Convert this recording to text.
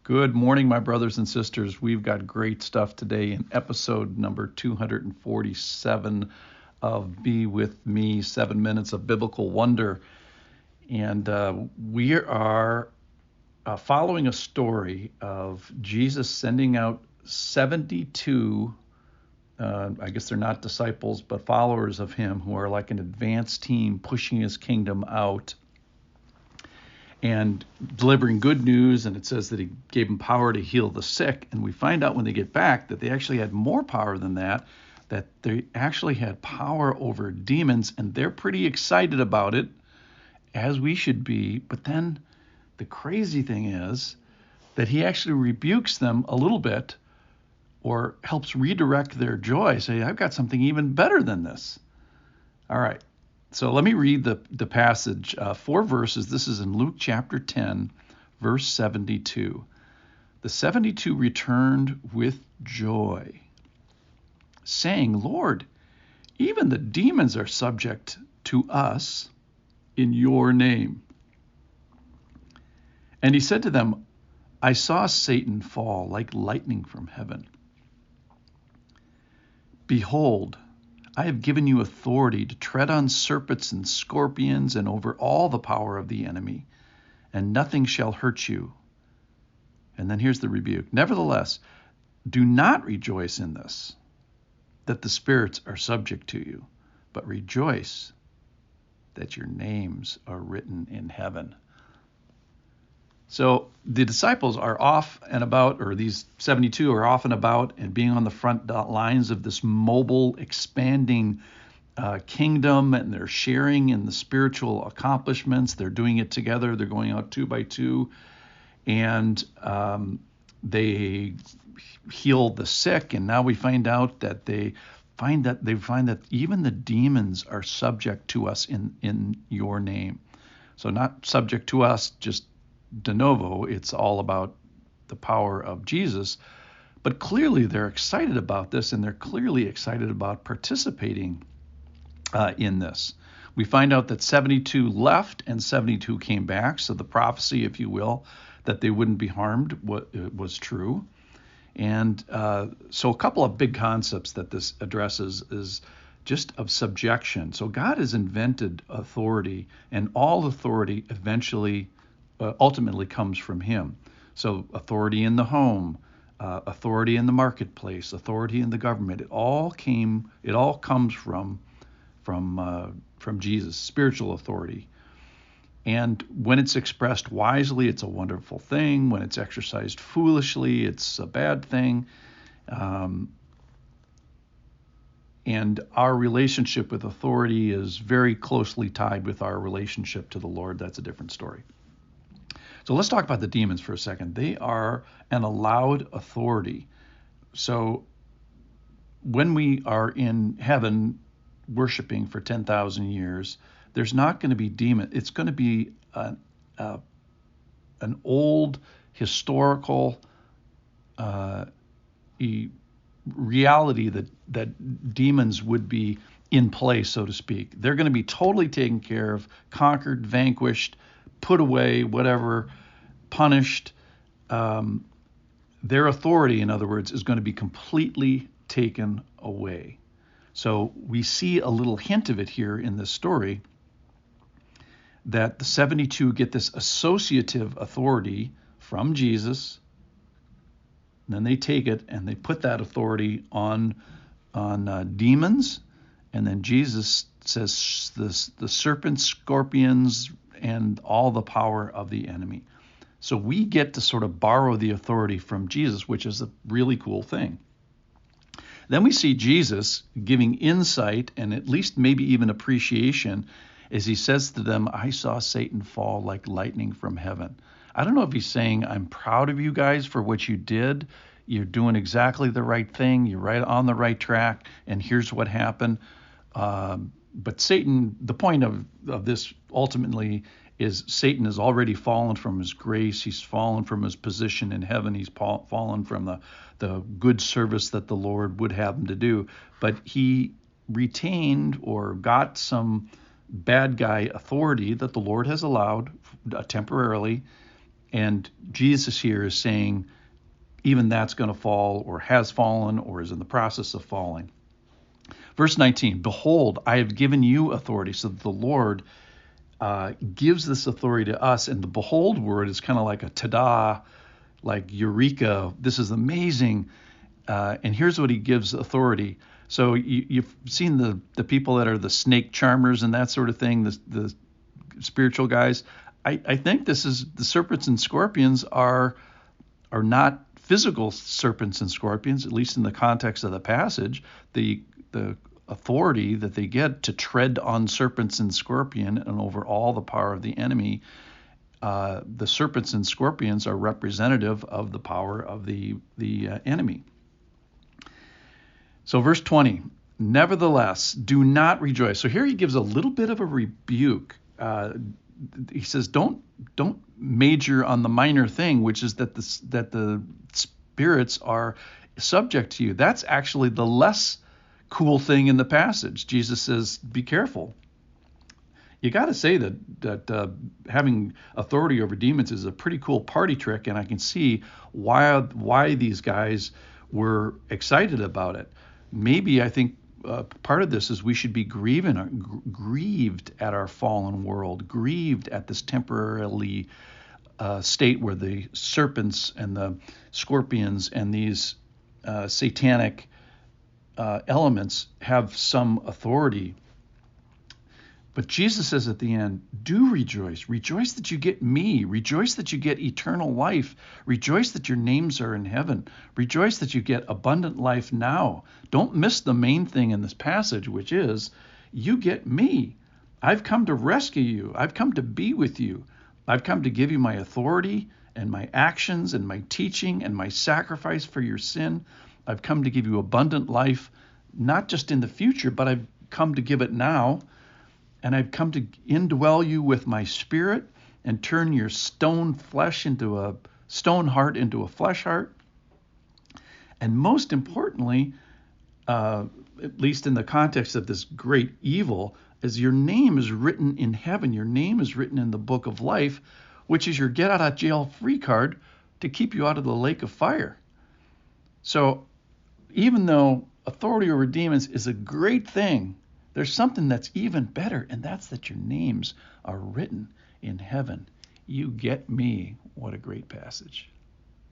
Good morning, my brothers and sisters. We've got great stuff today in episode number 247 of Be With Me, 7 Minutes of Biblical Wonder. And we are following a story of Jesus sending out 72, I guess they're not disciples, but followers of him who are like an advanced team pushing his kingdom out and delivering good news. And it says that he gave them power to heal the sick. And we find out when they get back that they actually had more power than that they actually had power over demons, and they're pretty excited about it, as we should be. But then the crazy thing is that he actually rebukes them a little bit, or helps redirect their joy, say, I've got something even better than this. All right. So let me read the passage, 4 verses. This is in Luke chapter 10, verse 72. The 72 returned with joy, saying, Lord, even the demons are subject to us in your name. And he said to them, I saw Satan fall like lightning from heaven. Behold, I have given you authority to tread on serpents and scorpions and over all the power of the enemy, and nothing shall hurt you. And then here's the rebuke. Nevertheless, do not rejoice in this, that the spirits are subject to you, but rejoice that your names are written in heaven. So the disciples are off and about, or these 72 are off and about and being on the front lines of this mobile, expanding kingdom, and they're sharing in the spiritual accomplishments. They're doing it together. They're going out 2 by 2, and they heal the sick. And now we find out that they find that even the demons are subject to us in your name. So not subject to us just de novo, it's all about the power of Jesus. But clearly they're excited about this, and they're clearly excited about participating in this. We find out that 72 left and 72 came back, so the prophecy, if you will, that they wouldn't be harmed was true. And so a couple of big concepts that this addresses is just of subjection. So God has invented authority, and all authority ultimately comes from him. So authority in the home, authority in the marketplace, authority in the government, it all comes from Jesus, spiritual authority. And when it's expressed wisely, it's a wonderful thing. When it's exercised foolishly, it's a bad thing. And our relationship with authority is very closely tied with our relationship to the Lord. That's a different story. So let's talk about the demons for a second. They are an allowed authority. So when we are in heaven worshiping for 10,000 years, there's not going to be demons. It's going to be an old historical reality that demons would be in place, so to speak. They're going to be totally taken care of, conquered, vanquished, put away, whatever, punished. Their authority, in other words, is going to be completely taken away. So we see a little hint of it here in this story, that the 72 get this associative authority from Jesus. And then they take it and they put that authority on demons. And then Jesus says the serpents, scorpions, and all the power of the enemy. So we get to sort of borrow the authority from Jesus, which is a really cool thing. Then we see Jesus giving insight and at least maybe even appreciation as he says to them, I saw Satan fall like lightning from heaven. I don't know if he's saying, I'm proud of you guys for what you did. You're doing exactly the right thing. You're right on the right track. And here's what happened. But Satan, the point of this ultimately is Satan has already fallen from his grace. He's fallen from his position in heaven. He's fallen from the good service that the Lord would have him to do. But he retained or got some bad guy authority that the Lord has allowed temporarily, And Jesus here is saying even that's going to fall, or has fallen, or is in the process of falling. Verse 19, behold, I have given you authority. So the Lord gives this authority to us. And the behold word is kind of like a ta-da, like eureka, this is amazing. And here's what he gives authority. So you've seen the people that are the snake charmers and that sort of thing, the spiritual guys. I think this is, the serpents and scorpions are not physical serpents and scorpions, at least in the context of the passage. The authority that they get to tread on serpents and scorpion and over all the power of the enemy. The serpents and scorpions are representative of the power of the enemy. So verse 20, nevertheless, do not rejoice. So here he gives a little bit of a rebuke. He says, don't major on the minor thing, which is that the spirits are subject to you. That's actually the less cool thing in the passage. Jesus says, be careful. You got to say that having authority over demons is a pretty cool party trick, and I can see why these guys were excited about it. Maybe I think part of this is we should be grieved at our fallen world, grieved at this temporarily state where the serpents and the scorpions and these satanic elements have some authority. But Jesus says at the end, do rejoice. Rejoice that you get me. Rejoice that you get eternal life. Rejoice that your names are in heaven. Rejoice that you get abundant life now. Don't miss the main thing in this passage, which is you get me. I've come to rescue you. I've come to be with you. I've come to give you my authority and my actions and my teaching and my sacrifice for your sin. I've come to give you abundant life, not just in the future, but I've come to give it now. And I've come to indwell you with my spirit and turn your stone heart into a flesh heart. And most importantly, at least in the context of this great evil, is your name is written in heaven. Your name is written in the book of life, which is your get out of jail free card to keep you out of the lake of fire. So even though authority over demons is a great thing, there's something that's even better, and that's that your names are written in heaven. You get me. What a great passage.